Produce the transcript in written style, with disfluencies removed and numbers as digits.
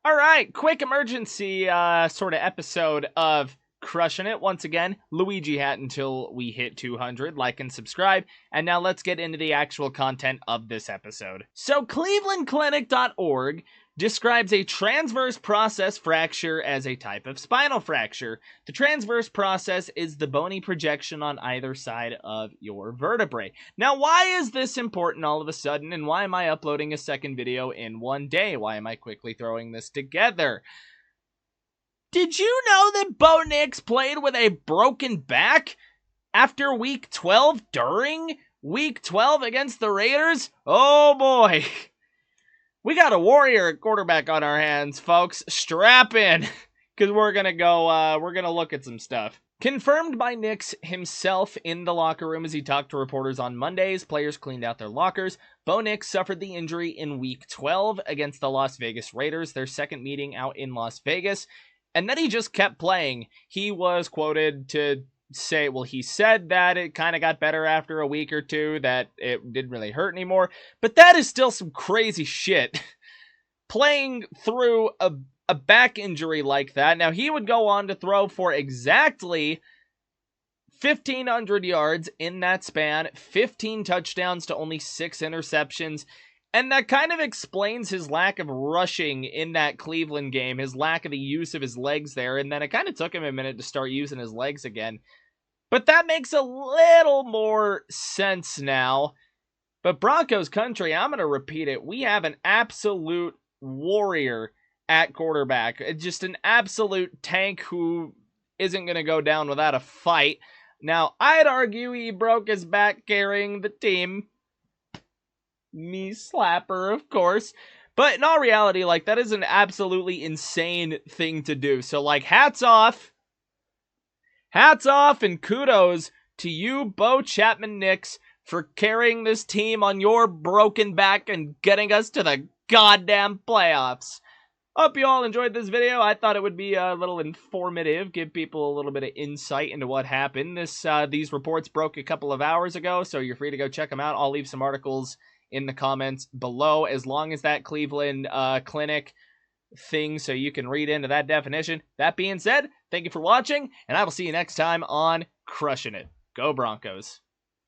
All right, quick emergency sort of episode of Crushing It. Once again, Luigi hat until we hit 200. Like and subscribe. And now let's get into the actual content of this episode. So clevelandclinic.org describes a transverse process fracture as a type of spinal fracture. The transverse process is the bony projection on either side of your vertebrae. Now, why is this important all of a sudden, and why am I uploading a second video in one day? Why am I quickly throwing this together? Did you know that Bo Nix played with a broken back after week 12 during week 12 against the Raiders? Oh boy. We got a warrior at quarterback on our hands, folks. Strap in, because we're going to look at some stuff. Confirmed by Nix himself in the locker room as he talked to reporters on Mondays, players cleaned out their lockers. Bo Nix suffered the injury in week 12 against the Las Vegas Raiders, their second meeting out in Las Vegas. And then he just kept playing. He was quoted to say, well, he said that it kind of got better after a week or two, that it didn't really hurt anymore. But that is still some crazy shit. Playing through a back injury like that. Now, he would go on to throw for exactly 1,500 yards in that span, 15 touchdowns to only 6 interceptions. And that kind of explains his lack of rushing in that Cleveland game, his lack of the use of his legs there, and then it kind of took him a minute to start using his legs again. But that makes a little more sense now. But Broncos country, I'm going to repeat it, we have an absolute warrior at quarterback. Just an absolute tank who isn't going to go down without a fight. Now, I'd argue he broke his back carrying the team. Me slapper, of course. But in all reality, like, that is an absolutely insane thing to do. So, like, hats off and kudos to you, Bo Chapman Nix, for carrying this team on your broken back and getting us to the goddamn playoffs. Hope you all enjoyed this video. I thought it would be a little informative, give people a little bit of insight into what happened. These reports broke a couple of hours ago, so you're free to go check them out. I'll leave some articles in the comments below, as long as that Cleveland clinic thing, so you can read into that definition. That being said, thank you for watching, and I will see you next time on Crushing It. Go Broncos.